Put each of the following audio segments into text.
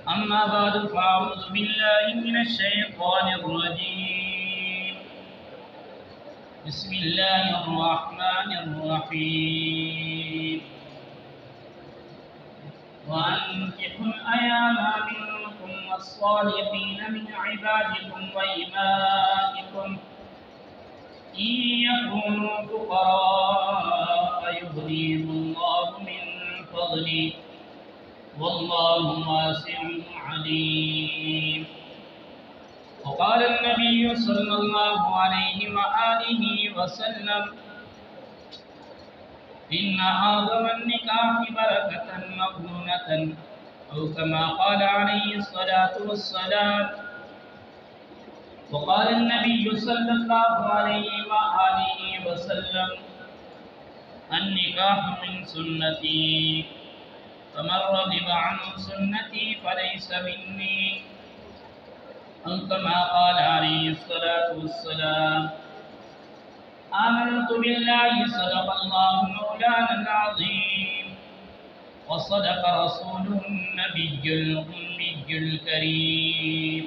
أما بعد فأعوذ بالله من الشيطان الرجيم. بسم الله الرحمن الرحيم. وأنكحوا الأيام منكم والصالحين من عبادكم وإمائكم إن يكونوا فقراء يغنيهم الله من فضله والله واسع عليم. وقال النبي صلى الله عليه وآله وسلم إن أعظم النكاح بركة مغنونة أو كما قال عليه الصلاة والسلام. وقال النبي صلى الله عليه وآله وسلم النكاح من سنتي فمن رغب عن سنتي فليس مني أو كما قال عليه الصلاة والسلام. آمنت بالله صدق الله مولانا العظيم وصدق رسوله النبي الأمي الكريم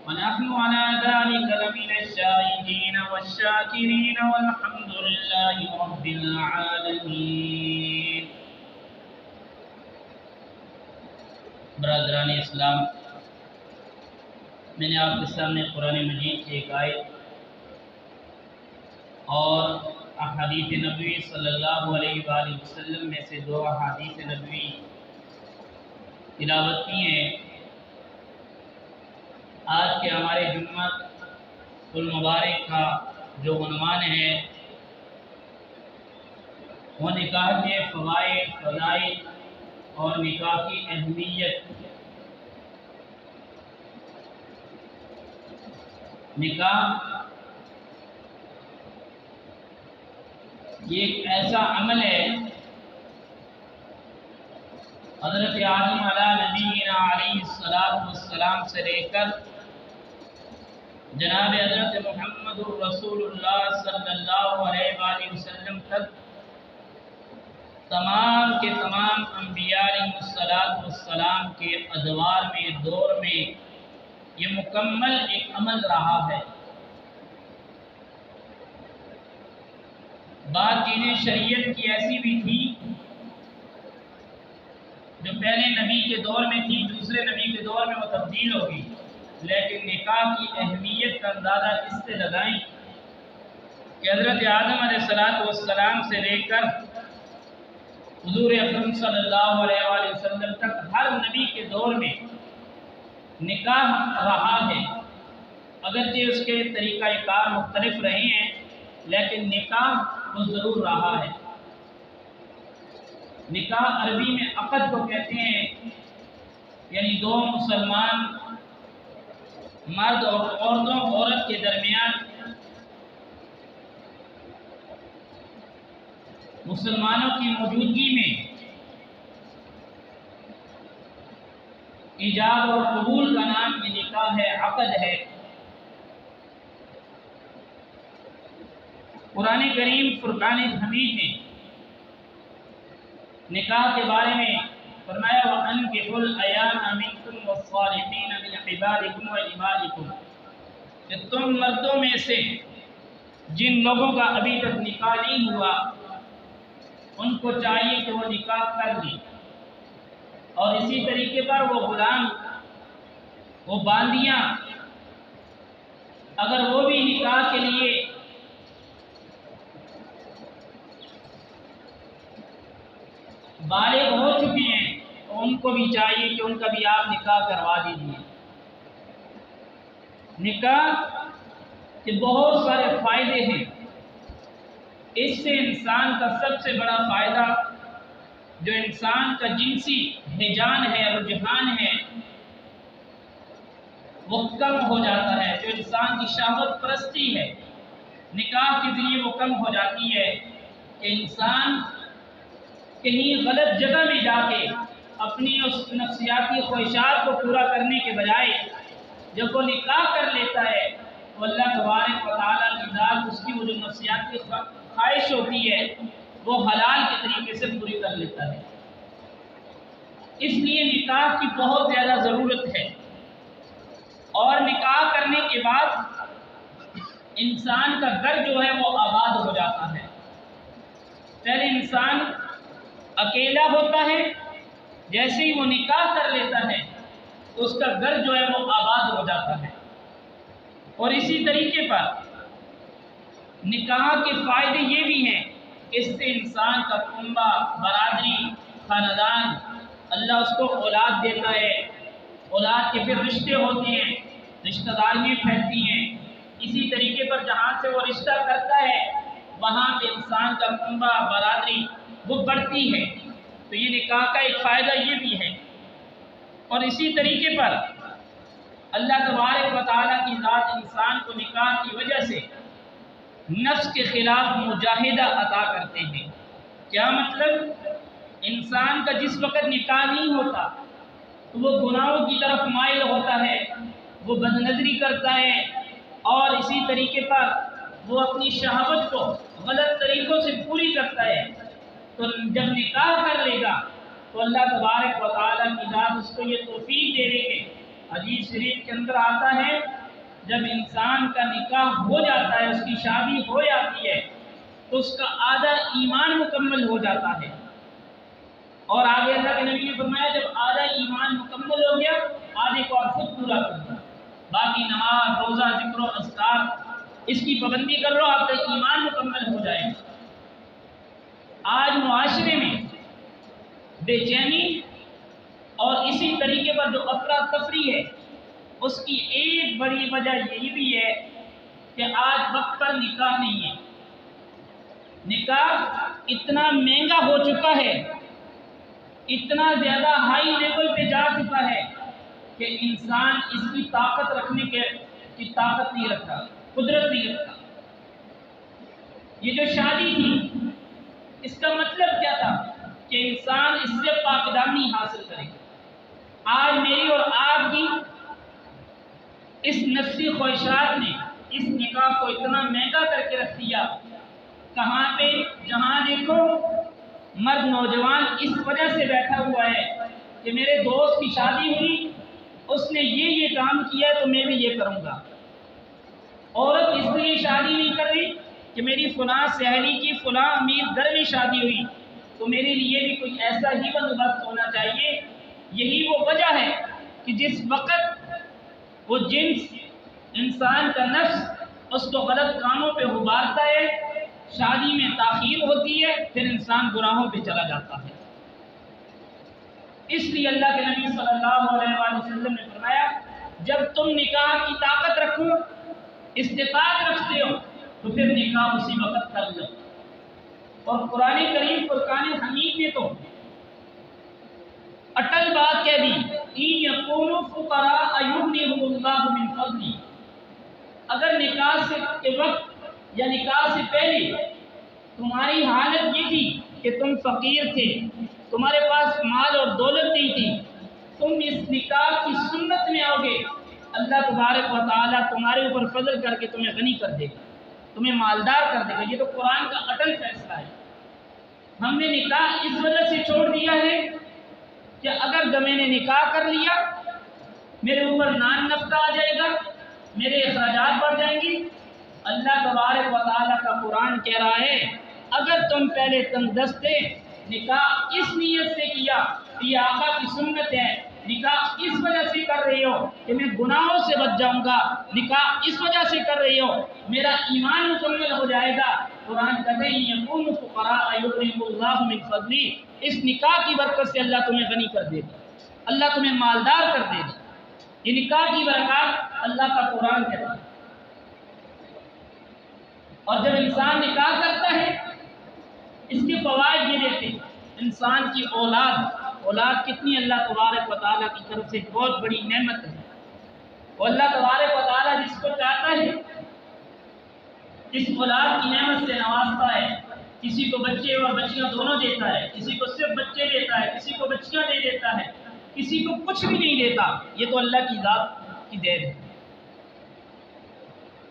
ونحن على ذلك لمن الشاهدين والشاكرين والحمد لله رب العالمين. برادران اسلام، میں نے آپ کے سامنے قرآن مجید کی ایک آیت اور احادیث نبوی صلی اللہ علیہ وآلہ وسلم میں سے دو احادیث نبوی تلاوت کی ہیں. آج کے ہمارے جمعہ المبارک کا جو عنوان ہے وہ نکاح کے فوائد، فضائل اور نکاح کی اہمیت. نکاح یہ ایک ایسا عمل ہے حضرت آدم علیہ نبینا علیہ السلام سے لے کر جناب حضرت محمد رسول اللہ صلی اللہ علیہ وآلہ وسلم تک تمام کے تمام انبیاء علیہ السلام کے ادوار میں، دور میں یہ مکمل ایک عمل رہا ہے. بعض چیزیں شریعت کی ایسی بھی تھی جو پہلے نبی کے دور میں تھی، دوسرے نبی کے دور میں وہ تبدیل ہوگی، لیکن نکاح کی اہمیت کا اندازہ اس سے لگائیں کہ حضرت آدم علیہ السلام سے لے کر حضور اکرم صلی اللہ علیہ وآلہ وسلم تک ہر نبی کے دور میں نکاح رہا ہے. اگرچہ اس کے طریقہ کار مختلف رہے ہیں لیکن نکاح وہ ضرور رہا ہے. نکاح عربی میں عقد کو کہتے ہیں، یعنی دو مسلمان مرد اور عورت کے درمیان مسلمانوں کی موجودگی میں ایجاب اور قبول کا نام یہ نکاح ہے، عقد ہے. قرآن کریم فرقان حمید میں نکاح کے بارے میں فرمایا وَأَنكِحُوا الْأَيَامَ مِنكُمْ وَالصَّالِحِينَ مِنْ عِبَادِكُمْ وَإِمَائِكُمْ، کہ تم مردوں میں سے جن لوگوں کا ابھی تک نکاح نہیں ہوا ان کو چاہیے کہ وہ نکاح کر دیں، اور اسی طریقے پر وہ غلام، وہ باندیاں اگر وہ بھی نکاح کے لیے بالغ ہو چکے ہیں تو ان کو بھی چاہیے کہ ان کا بھی آپ نکاح کروا دیجیے. نکاح کے بہت سارے فائدے ہیں. اس سے انسان کا سب سے بڑا فائدہ جو انسان کا جنسی ہیجان ہے، رجحان ہے، وہ کم ہو جاتا ہے. جو انسان کی شہوت پرستی ہے نکاح کے ذریعے وہ کم ہو جاتی ہے کہ انسان کہیں غلط جگہ میں جا کے اپنی اس نفسیاتی خواہشات کو پورا کرنے کے بجائے جب وہ نکاح کر لیتا ہے تو اللہ تبارک و تعالیٰ کی ذات اس کی وہ جو نفسیاتی خواہش ہوتی ہے وہ حلال کے طریقے سے پوری کر لیتا ہے. اس لیے نکاح کی بہت زیادہ ضرورت ہے، اور نکاح کرنے کے بعد انسان کا گھر جو ہے وہ آباد ہو جاتا ہے۔ پہلے انسان اکیلا ہوتا ہے، جیسے ہی وہ نکاح کر لیتا ہے تو اس کا گھر جو ہے وہ آباد ہو جاتا ہے۔ اور اسی طریقے پر نکاح کے فائدے یہ بھی ہیں کہ اس سے انسان کا کنبہ، برادری، خاندان، اللہ اس کو اولاد دیتا ہے، اولاد کے پھر رشتے ہوتے ہیں، رشتہ داریاں پھیلتی ہیں۔ اسی طریقے پر جہاں سے وہ رشتہ کرتا ہے وہاں پہ انسان کا کنبہ، برادری وہ بڑھتی ہے۔ تو یہ نکاح کا ایک فائدہ یہ بھی ہے۔ اور اسی طریقے پر اللہ تبارک و تعالیٰ کی ذات انسان کو نکاح کی وجہ سے نفس کے خلاف مجاہدہ عطا کرتے ہیں۔ کیا مطلب؟ انسان کا جس وقت نکاح نہیں ہوتا تو وہ گناہوں کی طرف مائل ہوتا ہے، وہ بد نظری کرتا ہے، اور اسی طریقے پر وہ اپنی شہوت کو غلط طریقوں سے پوری کرتا ہے۔ تو جب نکاح کر لے گا تو اللہ تبارک و تعالیٰ کی ذات اس کو یہ توفیق دے دے گے۔ حدیث شریف کے اندر آتا ہے جب انسان کا نکاح ہو جاتا ہے، اس کی شادی ہو جاتی ہے تو اس کا آدھا ایمان مکمل ہو جاتا ہے۔ اور آگے اللہ کے نبی نے فرمایا جب آدھا ایمان مکمل ہو گیا آدھے کو اور خود پورا کرنا، باقی نماز، روزہ، ذکر و اذکار اس کی پابندی کر لو، آپ کا ایمان مکمل ہو جائے گا۔ آج معاشرے میں بے چینی اور اسی طریقے پر جو افراتفری ہے اس کی ایک بڑی وجہ یہی بھی ہے کہ آج وقت پر نکاح نہیں ہے۔ نکاح اتنا مہنگا ہو چکا ہے، اتنا زیادہ ہائی لیول پہ جا چکا ہے کہ انسان اس کی طاقت رکھنے کی طاقت نہیں رکھتا، قدرت نہیں رکھتا۔ یہ جو شادی تھی اس کا مطلب کیا تھا کہ انسان اس سے پاکدامنی حاصل کرے۔ آج میری اور آپ کی اس نفسی خواہشات نے اس نکاح کو اتنا مہنگا کر کے رکھ دیا، کہاں پہ جہاں دیکھو مرد نوجوان اس وجہ سے بیٹھا ہوا ہے کہ میرے دوست کی شادی ہوئی، اس نے یہ کام کیا تو میں بھی یہ کروں گا۔ عورت اس لیے شادی نہیں کر رہی کہ میری فلاں سہیلی کی فلاں امیر گھر میں شادی ہوئی تو میرے لیے بھی کوئی ایسا ہی بندوبست ہونا چاہیے۔ یہی وہ وجہ ہے کہ جس وقت وہ جنس انسان کا نفس اس کو غلط کاموں پہ ابھارتا ہے، شادی میں تاخیر ہوتی ہے، پھر انسان گناہوں پہ چلا جاتا ہے۔ اس لیے اللہ کے نبی صلی اللہ علیہ وآلہ وسلم نے فرمایا جب تم نکاح کی طاقت رکھو، استطاعت رکھتے ہو تو پھر نکاح اسی وقت کر لو۔ اور قرآن کریم فرقان حمید نے تو اٹل بات کہہ دی ان یکونوا فقراء یغنیہم اللہ من فضلہ۔ اگر نکاح کے وقت یا نکاح سے پہلے تمہاری حالت یہ تھی کہ تم فقیر تھے، تمہارے پاس مال اور دولت نہیں تھی، تم اس نکاح کی سنت میں آؤ گے، اللہ تبارک و تعالیٰ تمہارے اوپر فضل کر کے تمہیں غنی کر دے گا، تمہیں مالدار کر دے گا۔ یہ تو قرآن کا اٹل فیصلہ ہے۔ ہم نے نکاح اس وجہ سے چھوڑ دیا ہے کہ اگر میں نے نکاح کر لیا میرے اوپر نان نفقہ آ جائے گا، میرے اخراجات بڑھ جائیں گی۔ اللہ تبارک و تعالیٰ کا قرآن کہہ رہا ہے اگر تم پہلے تندرست تھے، نکاح اس نیت سے کیا، یہ آقا کی سنت ہے، نکاح اس وجہ سے کر رہی ہو کہ میں گناہوں سے بچ جاؤں گا، نکاح اس وجہ سے کر رہی ہو میرا ایمان مکمل ہو جائے گا، قرآن کہتے ہیں یکونوا فقراء یغنیہم اللہ من فضلہ، اس نکاح کی برکت سے اللہ تمہیں غنی کر دے گا، اللہ تمہیں مالدار کر دے گا۔ یہ نکاح کی برکات اللہ کا قرآن کہتا ہے۔ اور جب انسان نکاح کرتا ہے اس کے فوائد یہ دیتے ہیں، انسان کی اولاد کتنی اللہ تبارک و تعالیٰ کی طرف سے بہت بڑی نعمت ہے۔ وہ اللہ تبارک و تعالیٰ جس کو چاہتا ہے اس اولاد کی نعمت سے نوازتا ہے، کسی کو بچے اور بچیاں دونوں دیتا ہے، کسی کو صرف بچے دیتا ہے، کسی کو بچیاں دے دیتا ہے، کسی کو کچھ بھی نہیں دیتا، یہ تو اللہ کی ذات کی دین ہے۔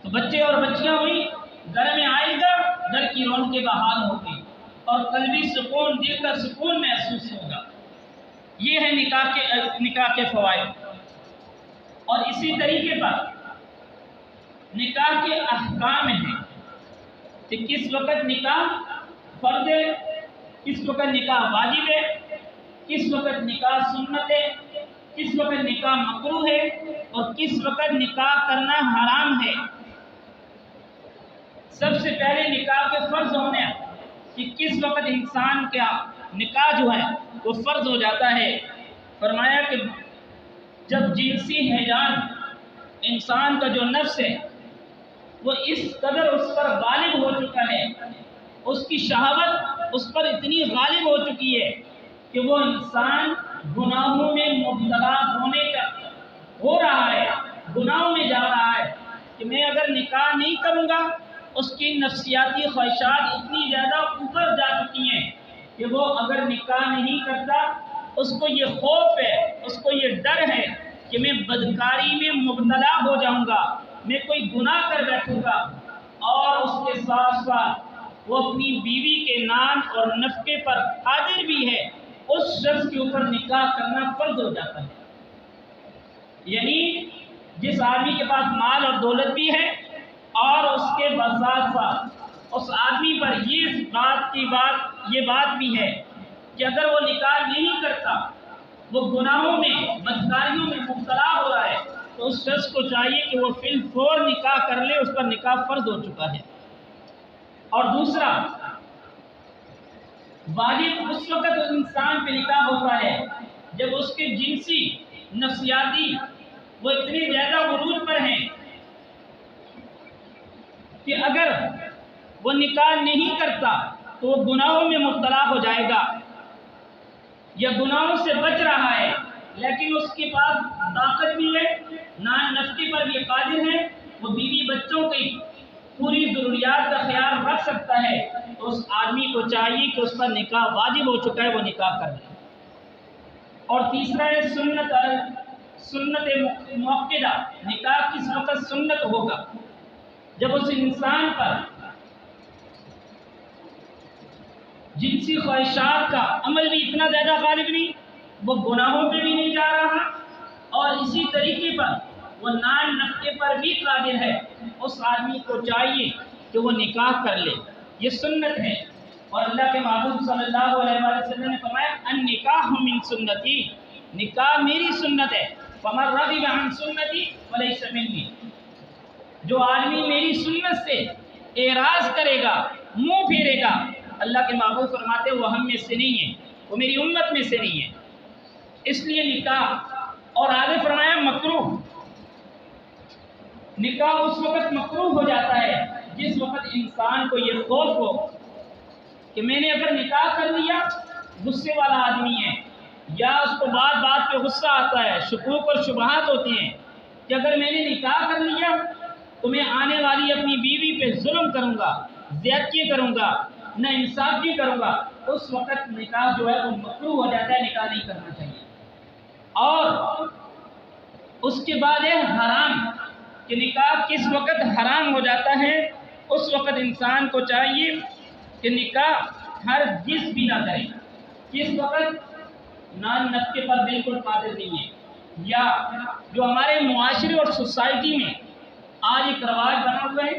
تو بچے اور بچیاں ہوئی، گھر میں آئے گا، گھر کی رونقیں بحال ہوگی اور قلبی سکون، دل کا سکون محسوس ہوگا۔ یہ ہے نکاح کے فوائد۔ اور اسی طریقے پر نکاح کے احکام ہیں کہ کس وقت نکاح فرض ہے، کس وقت نکاح واجب ہے، کس وقت نکاح سنت ہے، کس وقت نکاح مکروہ ہے، اور کس وقت نکاح کرنا حرام ہے۔ سب سے پہلے نکاح کے فرض ہونے کہ کس وقت انسان کا نکاح جو ہے وہ فرض ہو جاتا ہے۔ فرمایا کہ جب جنسی ہیجان انسان کا جو نفس ہے وہ اس قدر اس پر غالب ہو چکا ہے، اس کی شہوت اس پر اتنی غالب ہو چکی ہے کہ وہ انسان گناہوں میں مبتلا ہو رہا ہے، گناہوں میں جا رہا ہے کہ میں اگر نکاح نہیں کروں گا، اس کی نفسیاتی خواہشات اتنی زیادہ اوپر جا چکی ہیں کہ وہ اگر نکاح نہیں کرتا، اس کو یہ خوف ہے، اس کو یہ ڈر ہے کہ میں بدکاری میں مبتلا ہو جاؤں گا، میں کوئی گناہ کر بیٹھوں گا۔ اور اس کے ساتھ ساتھ وہ اپنی بیوی کے نام اور نفقے پر قادر بھی ہے، اس شخص کے اوپر نکاح کرنا فرض ہو جاتا ہے۔ یعنی جس آدمی کے پاس مال اور دولت بھی ہے اور اس کے ساتھ ساتھ اس آدمی پر یہ بات بھی ہے کہ اگر وہ نکاح نہیں کرتا، وہ گناہوں میں بدکاریوں میں مبتلا ہو رہا ہے، تو اس شخص کو چاہیے کہ وہ فی الفور نکاح کر لے، اس پر نکاح فرض ہو چکا ہے۔ اور دوسرا، واجب اس وقت انسان پہ نکاح ہوتا ہے جب اس کے جنسی نفسیاتی وہ اتنی زیادہ عروج پر ہیں کہ اگر وہ نکاح نہیں کرتا تو وہ گناہوں میں مبتلا ہو جائے گا، یا گناہوں سے بچ رہا ہے لیکن اس کے پاس طاقت بھی ہے، نان نفقے پر بھی قادر ہے، وہ بیوی بچوں کی پوری ضروریات کا خیال رکھ سکتا ہے، تو اس آدمی کو چاہیے کہ اس پر نکاح واجب ہو چکا ہے، وہ نکاح کر لے۔ اور تیسرا ہے سنت موقدہ، نکاح کس وقت سنت ہوگا؟ جب اس انسان پر جنسی خواہشات کا عمل بھی اتنا زیادہ غالب نہیں، وہ گناہوں پہ بھی نہیں جا رہا، اور اسی طریقے پر وہ نان نفقے پر بھی قادر ہے، اس آدمی کو چاہیے کہ وہ نکاح کر لے، یہ سنت ہے۔ اور اللہ کے محبوب صلی اللہ علیہ وسلم نے فرمایا النکاح من سنتی، نکاح میری سنت ہے، فمن رغب عن سنتی فلیس منی، جو آدمی میری سنت سے اعراض کرے گا، منہ پھیرے گا، اللہ کے محبوب فرماتے وہ ہم میں سے نہیں ہے، وہ میری امت میں سے نہیں ہے۔ اس لیے نکاح، اور آگے فرمایا مکروہ، نکاح اس وقت مکروہ ہو جاتا ہے جس وقت انسان کو یہ خوف ہو کہ میں نے اگر نکاح کر لیا، غصے والا آدمی ہے، یا اس کو بات بات پہ غصہ آتا ہے، شکوک اور شبہات ہوتی ہیں کہ اگر میں نے نکاح کر لیا تو میں آنے والی اپنی بیوی پہ ظلم کروں گا، زیادتی کروں گا، نہ انصافی کروں گا، اس وقت نکاح جو ہے وہ مکروہ ہو جاتا ہے، نکاح نہیں کرنا چاہیے۔ اور اس کے بعد ہے حرام، کہ نکاح کس وقت حرام ہو جاتا ہے؟ اس وقت انسان کو چاہیے کہ نکاح ہر جس بھی نہ کرے، کس وقت نان نفقے پر بالکل قادر نہیں ہے، یا جو ہمارے معاشرے اور سوسائٹی میں آج ایک رواج بنا ہوا ہے،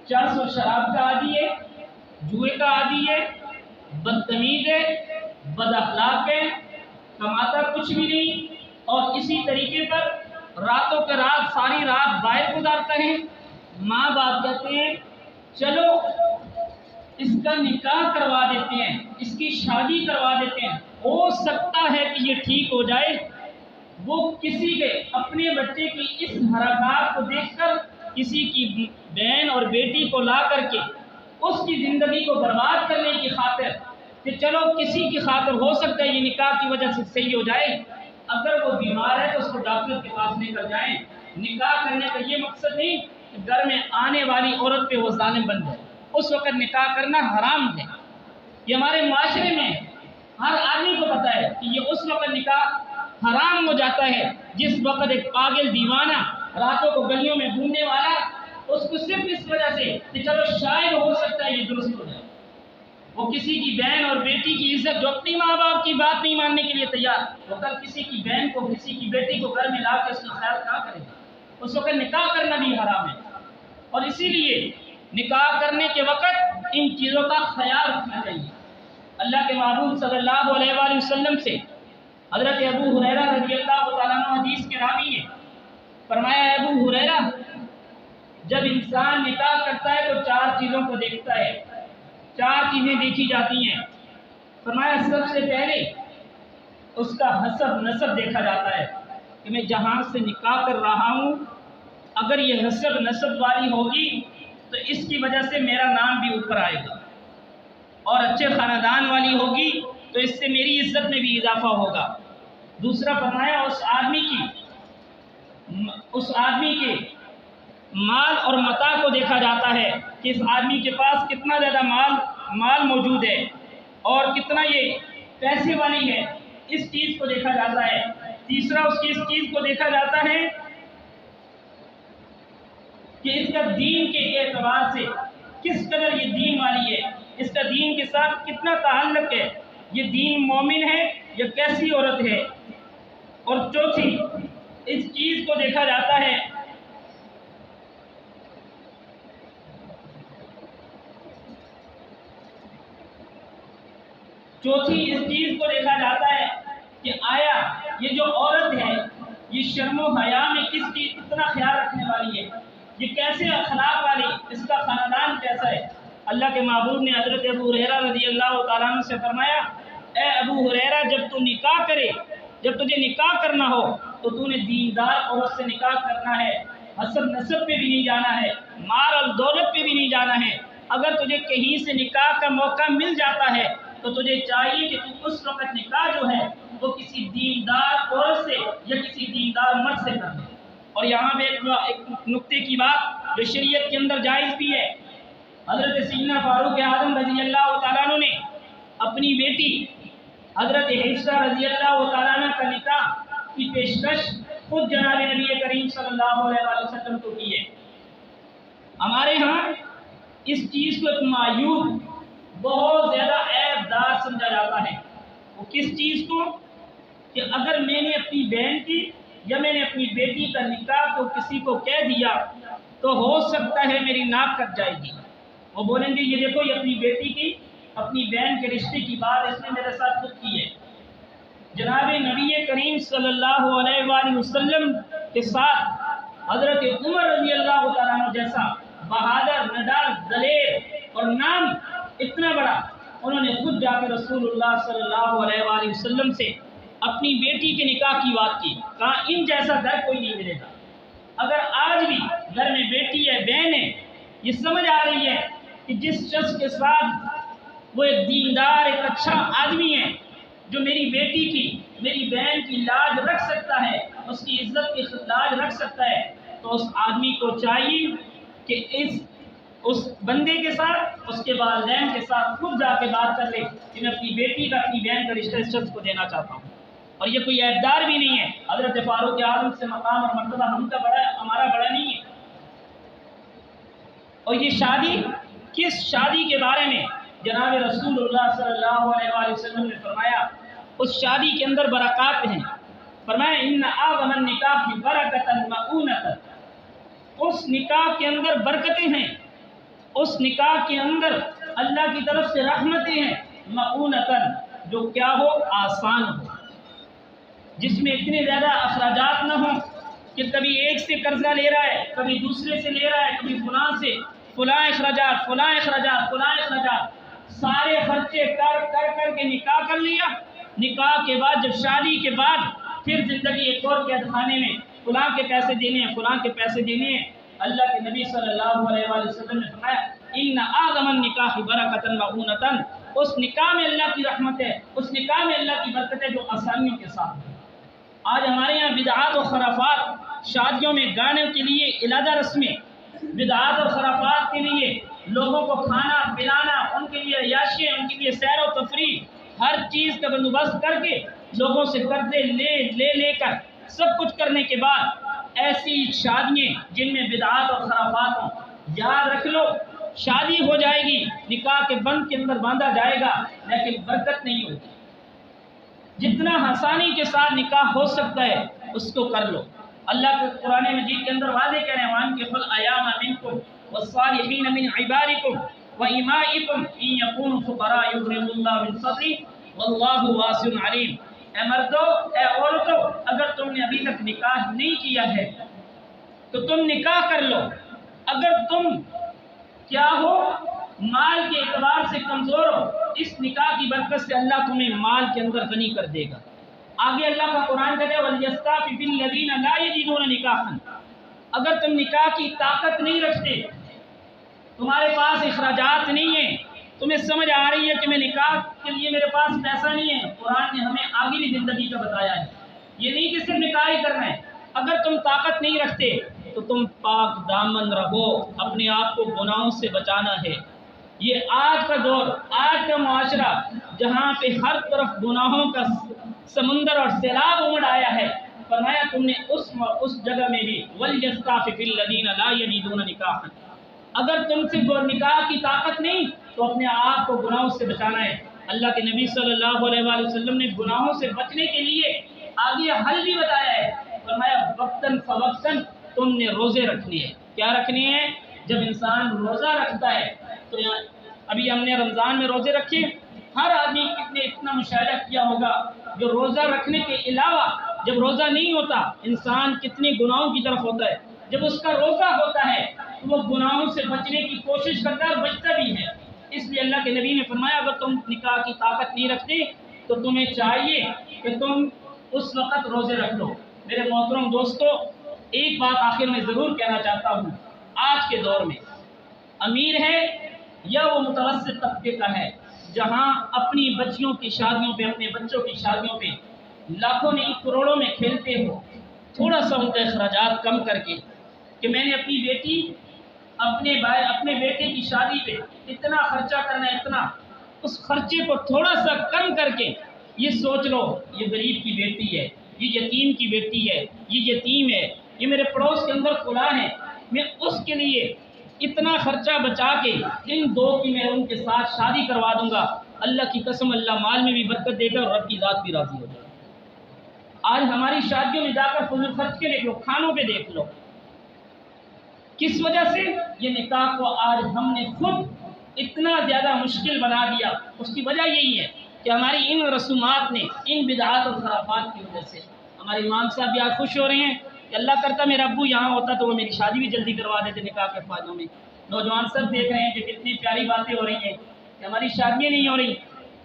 چرس اور شراب کا عادی ہے، جوئے کا عادی ہے، بدتمیز ہے، بد اخلاق ہے، کماتا کچھ بھی نہیں، اور اسی طریقے پر راتوں کے رات ساری رات باہر گزارتا ہے۔ ماں باپ کہتے ہیں چلو اس کا نکاح کروا دیتے ہیں، اس کی شادی کروا دیتے ہیں، ہو سکتا ہے کہ یہ ٹھیک ہو جائے۔ وہ کسی کے اپنے بچے کی اس حرکات کو دیکھ کر کسی کی بہن اور بیٹی کو لا کر کے اس کی زندگی کو برباد کرنے کی خاطر کہ چلو کسی کی خاطر ہو سکتا ہے یہ نکاح کی وجہ سے صحیح ہو جائے، اگر وہ بیمار ہے تو اس کو ڈاکٹر کے پاس لے کر جائیں۔ نکاح کرنے کا یہ مقصد نہیں کہ گھر میں آنے والی عورت پہ وہ ظالم بن جائے، اس وقت نکاح کرنا حرام ہے۔ یہ ہمارے معاشرے میں ہر آدمی کو پتہ ہے کہ یہ اس وقت نکاح حرام ہو جاتا ہے جس وقت ایک پاگل دیوانہ راتوں کو گلیوں میں گھومنے والا، اس کو صرف اس وجہ سے کہ چلو شاید ہو سکتا ہے یہ درست ہو جائے، وہ کسی کی بہن اور بیٹی کی عزت، جو اپنی ماں باپ کی بات نہیں ماننے کے لیے تیار، وہ کل کسی کی بہن کو، کسی کی بیٹی کو گھر میں لا کے اس کا خیال کہاں کرے گا؟ اس وقت نکاح کرنا بھی حرام ہے۔ اور اسی لیے نکاح کرنے کے وقت ان چیزوں کا خیال رکھنا چاہیے۔ اللہ کے محبوب صلی اللہ علیہ وآلہ وسلم سے حضرت ابو ہریرہ رضی اللہ تعالیٰ عنہ حدیث کے راوی ہیں، فرمایا ابو ہریرہ، جب انسان نکاح کرتا ہے تو 4 چیزوں کو دیکھتا ہے، 4 چیزیں دیکھی جاتی ہیں۔ فرمایا سب سے پہلے اس کا حسب نسب دیکھا جاتا ہے کہ میں جہاں سے نکاح کر رہا ہوں، اگر یہ حسب نسب والی ہوگی تو اس کی وجہ سے میرا نام بھی اوپر آئے گا، اور اچھے خاندان والی ہوگی تو اس سے میری عزت میں بھی اضافہ ہوگا۔ دوسرا فرمایا اس آدمی کے مال اور متاع کو دیکھا جاتا ہے کہ اس آدمی کے پاس کتنا زیادہ مال موجود ہے اور کتنا یہ پیسے والی ہے، اس چیز کو دیکھا جاتا ہے۔ تیسرا اس چیز کو دیکھا جاتا ہے کہ اس کا دین کے اعتبار سے کس قدر یہ دین والی ہے، اس کا دین کے ساتھ کتنا تعلق ہے، یہ دین مومن ہے یا کیسی عورت ہے۔ اور چوتھی اس چیز کو دیکھا جاتا ہے کہ آیا یہ جو عورت ہے یہ شرم و حیا میں کتنا خیال رکھنے والی ہے، یہ کیسے اخلاق والی، اس کا خاندان کیسا ہے۔ اللہ کے محبوب نے حضرت ابو ہریرہ رضی اللہ تعالیٰ عنہ سے فرمایا، اے ابو ہریرہ، جب تجھے نکاح کرنا ہو تو تو نے دیندار عورت سے نکاح کرنا ہے، حسب نسب پہ بھی نہیں جانا ہے، مال اور دولت پہ بھی نہیں جانا ہے۔ اگر تجھے کہیں سے نکاح کا موقع مل جاتا ہے تو تجھے چاہیے کہ تو اس وقت نکاح جو ہے وہ کسی دیندار عورت سے یا کسی دیندار مرد سے کر دے۔ اور یہاں پہ ایک نقطے کی بات جو شریعت کے اندر جائز بھی ہے، حضرت سیدنا فاروق اعظم رضی اللہ تعالیٰ عنہ نے اپنی بیٹی حضرت حفصہ رضی اللہ تعالیٰ عنہ کا نکاح کی پیشکش خود جناب نبی کریم صلی اللہ علیہ وآلہ وسلم کو کی ہے۔ ہمارے ہاں اس چیز کو ایک معیوب، بہت زیادہ عیب دار سمجھا جاتا ہے۔ وہ کس چیز کو؟ کہ اگر میں نے اپنی بہن کی یا میں نے اپنی بیٹی کا نکاح کو کسی کو کہہ دیا تو ہو سکتا ہے میری ناک کٹ جائے گی۔ وہ بولیں گے یہ دیکھو، یہ اپنی بیٹی کی، اپنی بہن کے رشتے کی بات اس نے میرے ساتھ خود کی ہے۔ جناب نبی کریم صلی اللہ علیہ وآلہ وسلم کے ساتھ حضرت عمر رضی اللہ تعالیٰ عنہ جیسا بہادر، نڈال، دلیر اور نام اتنا بڑا، انہوں نے خود جا کے رسول اللہ صلی اللہ علیہ وآلہ وسلم سے اپنی بیٹی کے نکاح کی بات کی، کہا ان جیسا گھر کوئی نہیں ملے گا۔ اگر آج بھی گھر میں بیٹی ہے، بہن ہے، یہ سمجھ آ رہی ہے کہ جس شخص کے ساتھ وہ ایک دیندار، ایک اچھا آدمی ہے جو میری بیٹی کی، میری بہن کی لاج رکھ سکتا ہے، اس کی عزت کی لاج رکھ سکتا ہے، تو اس آدمی کو چاہیے کہ اس بندے کے ساتھ، اس کے والدین کے ساتھ خود جا کے بات کر لے کہ میں اپنی بیٹی کا، اپنی بہن کا رشتہ اس شخص کو دینا چاہتا ہوں۔ اور یہ کوئی عیبدار بھی نہیں ہے، حضرت فاروق اعظم سے مقام اور مرتبہ ہمارا بڑا نہیں ہے۔ اور یہ شادی، کس شادی کے بارے میں جناب رسول اللہ صلی اللہ علیہ وآلہ وسلم نے فرمایا، اس شادی کے اندر برکات ہیں۔ فرمایا ان اعظم النکاح برکۃ مؤونۃ، اس نکاح کے اندر برکتیں ہیں، اس نکاح کے اندر اللہ کی طرف سے رحمتیں ہیں، مؤونۃ، جو کیا ہو، آسان ہو، جس میں اتنے زیادہ اخراجات نہ ہوں کہ کبھی ایک سے قرضہ لے رہا ہے، کبھی دوسرے سے لے رہا ہے، کبھی فلاں سے فلاں اخراجات، سارے خرچے کر کے نکاح کر لیا۔ نکاح کے بعد، جب شادی کے بعد پھر زندگی ایک اور کے خانے میں فلاں کے پیسے دینے ہیں، فلاں کے پیسے دینے ہیں۔ اللہ کے نبی صلی اللہ علیہ وآلہ وسلم نے فرمایا ان اعظم النکاح برکۃ مؤونۃ، اس نکاح میں اللہ کی رحمت ہے، اس نکاح میں اللہ کی برکت ہے جو آسانیوں کے ساتھ ہے۔ آج ہمارے یہاں بدعات و خرافات، شادیوں میں گانے کے لیے علادہ رسمیں، بدعات اور خرافات کے لیے لوگوں کو کھانا پلانا، ان کے لیے عیاشیاں، ان کے لیے سیر و تفریح، ہر چیز کا بندوبست کر کے لوگوں سے قرضے لے کر سب کچھ کرنے کے بعد ایسی شادیاں جن میں بدعات اور خرافات ہوں، یاد رکھ لو شادی ہو جائے گی، نکاح کے بند کے اندر باندھا جائے گا، لیکن برکت نہیں ہوگی۔ جتنا آسانی کے ساتھ نکاح ہو سکتا ہے اس کو کر لو۔ اللہ کے قرآن مجید کے اندر واضح کہہ رہے ہیں وَأَنكِحُوا الْأَيَامَ مِنكُمْ وَالصَّالِحِينَ مِنْ عِبَادِكُمْ وَإِمَائِكُمْ إِنْ يَكُونُوا فُقَرَاءَ يُغْنِهُمُ اللَّهُ مِنْ فَضْلِهِ وَاللَّهُ وَاسِعٌ عَلِيمٌ۔ اے مردو، اے عورتو، اگر تم نے ابھی تک نکاح نہیں کیا ہے تو تم نکاح کر لو۔ اگر تم کیا ہو، مال کے اعتبار سے کمزور ہو، اس نکاح کی برکت سے اللہ تمہیں مال کے اندر غنی کر دے گا۔ آگے اللہ کا قرآن کہتا ہے وَلْيَسْتَعْفِفِ الَّذِينَ لَا يَجِدُونَ نِكَاحًا۔ اگر تم نکاح کی طاقت نہیں رکھتے، تمہارے پاس اخراجات نہیں ہیں، تمہیں سمجھ آ رہی ہے کہ میں نکاح کے لیے میرے پاس پیسہ نہیں ہے، قرآن نے ہمیں آگے بھی زندگی کا بتایا ہے، یہ نہیں کہ صرف نکاح ہی کرنا ہے۔ اگر تم طاقت نہیں رکھتے تو تم پاک دامن رہو، اپنے آپ کو گناہوں سے بچانا ہے۔ یہ آج کا دور، آج کا معاشرہ جہاں پہ ہر طرف گناہوں کا سمندر اور سیلاب امڑ آیا ہے، فرمایا تم نے اس جگہ میں بھی وَلْيَسْتَعْفِفِ الَّذِينَ لَا يَجِدُونَ نِكَاحًا۔ اگر تم سے نکاح کی طاقت نہیں تو اپنے آپ کو گناہوں سے بچانا ہے۔ اللہ کے نبی صلی اللہ علیہ وآلہ وسلم نے گناہوں سے بچنے کے لیے آگے حل بھی بتایا ہے، فرمایا وقتاً فوقتاً تم نے روزے رکھنے ہیں۔ کیا رکھنے ہیں؟ جب انسان روزہ رکھتا ہے تو ابھی ہم نے رمضان میں روزے رکھے، ہر آدمی نے اتنا مشاہدہ کیا ہوگا جو روزہ رکھنے کے علاوہ جب روزہ نہیں ہوتا انسان کتنے گناہوں کی طرف ہوتا ہے، جب اس کا روزہ ہوتا ہے تو وہ گناہوں سے بچنے کی کوشش کرتا ہے اور بچتا بھی ہے۔ اس لیے اللہ کے نبی نے فرمایا اگر تم نکاح کی طاقت نہیں رکھتے تو تمہیں چاہیے کہ تم اس وقت روزے رکھ لو۔ میرے محترم دوستو، ایک بات آخر میں ضرور کہنا چاہتا ہوں، آج کے دور میں امیر ہے یا وہ متوسط طبقے کا ہے جہاں اپنی بچیوں کی شادیوں پہ، اپنے بچوں کی شادیوں پہ لاکھوں نہیں کروڑوں میں کھیلتے ہو، تھوڑا سا ان کے اخراجات کم کر کے کہ میں نے اپنی بیٹی اپنے بیٹے کی شادی پہ اتنا خرچہ کرنا ہے، اتنا، اس خرچے کو تھوڑا سا کم کر کے یہ سوچ لو یہ غریب کی بیٹی ہے، یہ یتیم کی بیٹی ہے، یہ یتیم ہے، یہ میرے پڑوس کے اندر فلاں ہے، میں اس کے لیے اتنا خرچہ بچا کے ان دو کی میں ان کے ساتھ شادی کروا دوں گا، اللہ کی قسم اللہ مال میں بھی برکت دے گا اور رب کی ذات بھی راضی ہو جائے گا۔ آج ہماری شادیوں میں جا کر فضول خرچ کے دیکھ لو، کھانوں پہ دیکھ لو، کس وجہ سے؟ یہ نکاح کو آج ہم نے خود اتنا زیادہ مشکل بنا دیا۔ اس کی وجہ یہی ہے کہ ہماری ان رسومات نے، ان بدعات اور خرافات کی وجہ سے ہمارے امام صاحب بھی آج خوش ہو رہے ہیں کہ اللہ کرتا میرا ابو یہاں ہوتا تو وہ میری شادی بھی جلدی کروا دیتے نکاح کے فائدوں میں۔ نوجوان سب دیکھ رہے ہیں کہ کتنی پیاری باتیں ہو رہی ہیں کہ ہماری شادیاں نہیں ہو رہی۔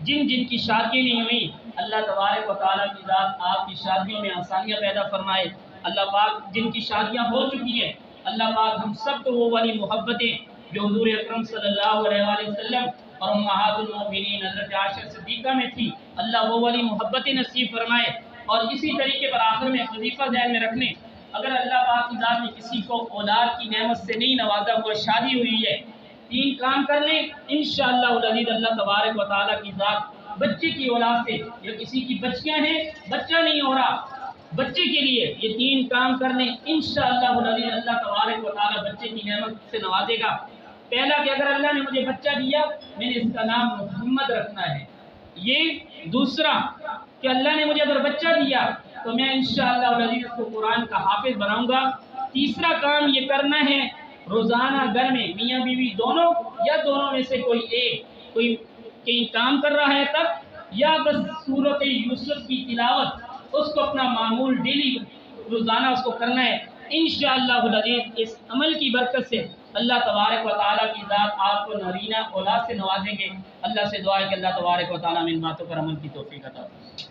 جن کی شادیاں نہیں ہوئی اللہ تبارک و تعالیٰ کی ذات آپ کی شادیوں میں آسانیاں پیدا فرمائے۔ اللہ پاک جن کی شادیاں ہو چکی ہیں اللہ پاک ہم سب کو وہ والی محبتیں جو حضور اکرم صلی اللہ علیہ وآلہ وسلم اور امہات المؤمنین حضرت عائشہ صدیقہ میں تھی، اللہ وہ والی محبتیں نصیب فرمائے۔ اور اسی طریقے پر آخر میں وظیفہ ذہن میں رکھنے، اگر اللہ پاک کی ذات نے کسی کو اولاد کی نعمت سے نہیں نوازا ہوا، شادی ہوئی ہے، 3 کام کر لیں انشاءاللہ العزیز اللہ تبارک و تعالیٰ کی ذات بچے کی اولاد سے، یا کسی کی بچیاں ہیں بچہ نہیں ہو رہا، بچے کے لیے یہ 3 کام کر لیں انشاءاللہ العزیز اللہ تبارک و تعالیٰ بچے کی نعمت سے نوازے گا۔ پہلا کہ اگر اللہ نے مجھے بچہ دیا میں نے اس کا نام محمد رکھنا ہے، یہ دوسرا کہ اللہ نے مجھے اگر بچہ دیا تو میں انشاءاللہ العزیز اس کو قرآن کا حافظ بناؤں گا۔ تیسرا کام یہ کرنا ہے روزانہ گھر میں میاں بیوی دونوں یا دونوں میں سے کوئی ایک کوئی کہیں کام کر رہا ہے تب یا بس سورۃ یوسف کی تلاوت اس کو اپنا معمول ڈیلی روزانہ اس کو کرنا ہے۔ انشاءاللہ العزیز اس عمل کی برکت سے اللہ تبارک و تعالیٰ کی ذات آپ کو نرینہ اولاد سے نوازیں گے۔ اللہ سے دعا ہے کہ اللہ تبارک و تعالیٰ ان باتوں پر عمل کی توفیق عطا فرمائے۔